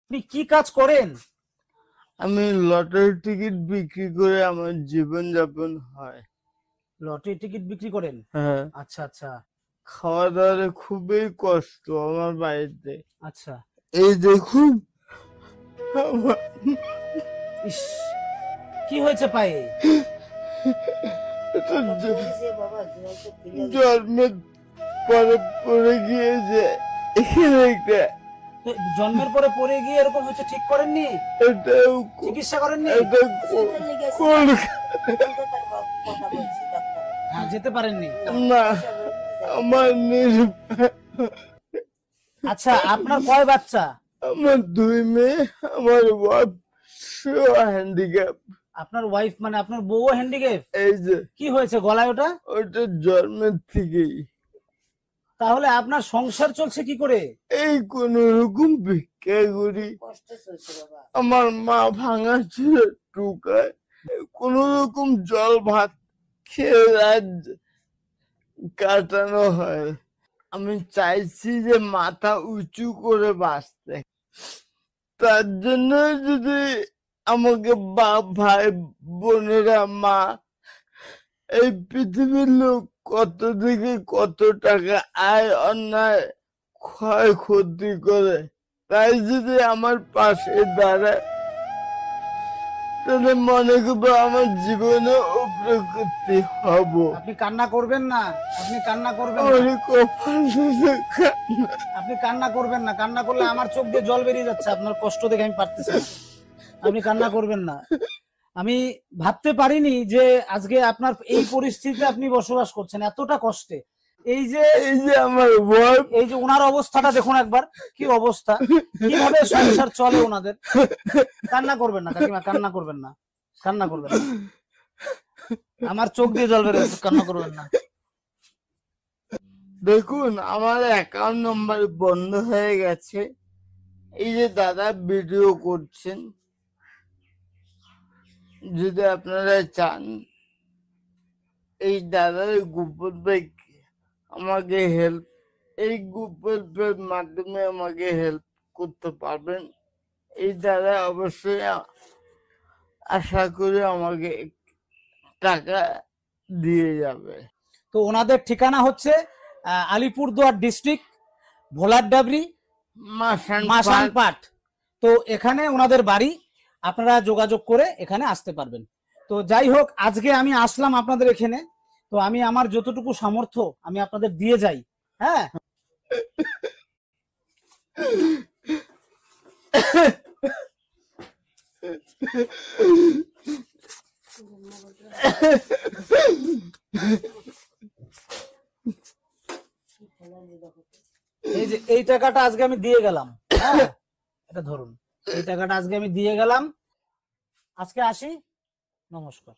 আপনি কি কাজ করেন? আমি লটারি টিকিট বিক্রি করে আমার জীবন যাপন হয়। লটারি টিকিট বিক্রি করেন? হ্যাঁ, আচ্ছা আচ্ছা খাওয়া দাওয়ার খুবই কষ্ট আমার বাড়িতে। আচ্ছা। এই দেখুন আমার ইস, কি হয়েছে পায়ে? এটা জন্মের পরে পড়ে গিয়েছে এখানে একটা। জন্মের পরে পড়ে গিয়ে এরকম হচ্ছে, ঠিক করেননি? এটা চিকিৎসা করেননি? এটা হ্যাঁ, যেতে পারেননি? না আমার আচ্ছা, আপনার কয় বাচ্চা? আমার 2 মেয়ে, আমার ওয়াইফ হ্যান্ডিক্যাপ। আপনার ওয়াইফ মানে আপনার বউ হ্যান্ডিক্যাপ? এই যে কি হয়েছে গলায় ওটা? ওটা জন্মের থেকেই। তাহলে আপনার সংসার চলছে কি করে? এই কোন রকম ভিক্ষা করি। আমার মা ভাঙা ছিল টুকায়, কোন রকম জল ভাত খেয়ে রাত কাটানো হয়। আমি চাইছি যে মাথা উঁচু করে বাঁচতে। তার জন্য যদি আমাকে বাপ ভাই বোনেরা মা এই পৃথিবীর লোক কত দিকে কত টাকা আয় অন্যায় ক্ষয়ক্ষতি করে, তাই যদি আমার পাশে দাঁড়ায় তাহলে মনে করবো আমার জীবনে উপকৃতি হব। আপনি কান্না করবেন না, আপনি কান্না করবেন না, আপনি কান্না করবেন না। কান্না করলে আমার চোখ দিয়ে জল বেরিয়ে যাচ্ছে, আপনার কষ্ট দেখে আমি পারতেছি না। আপনি কান্না করবেন না। আমি ভাবতে পারিনি যে আজকে আপনার এই পরিস্থিতিতে আপনি বসবাস করছেন, এতটা কষ্টে। এই যে আমার ওয়াইফ, এই যে ওনার অবস্থাটা দেখুন একবার, কি অবস্থা, কিভাবে সংসার চলে ওনাদের। কান্না করবেন না কাকিমা, কান্না করবেন না, কান্না করবেন না, আমার চোখ দিয়ে জল বের হচ্ছে, কান্না করবেন না। দেখুন আমার অ্যাকাউন্ট নাম্বার বন্ধ হয়ে গেছে। এই যে দাদা ভিডিও করছেন, যদি আপনারা চান এই দাদার গুগল পে আমাকে হেল্প, এই গুগল পের মাধ্যমে আমাকে হেল্প করতে পারবেন। এই দাদা অবশ্যই আশা করি আমাকে টাকা দিয়ে যাবে। তো ওনাদের ঠিকানা হচ্ছে আলিপুরদুয়ার ডিস্ট্রিক্ট, ভোলারডাবরি, মাসানপাট। তো এখানে ওনাদের বাড়ি, আপনারা যোগাযোগ করে এখানে আসতে পারবেন। তো যাই হোক, আজকে আমি আসলাম আপনাদের এখানে, তো আমি আমার যতটুকু সামর্থ্য আমি আপনাদের দিয়ে যাই। হ্যাঁ, এই যে এই টাকাটা আজকে আমি দিয়ে গেলাম। হ্যাঁ, এটা ধরুন, এই টাকাটা আজকে আমি দিয়ে গেলাম। আজকে আসি, নমস্কার।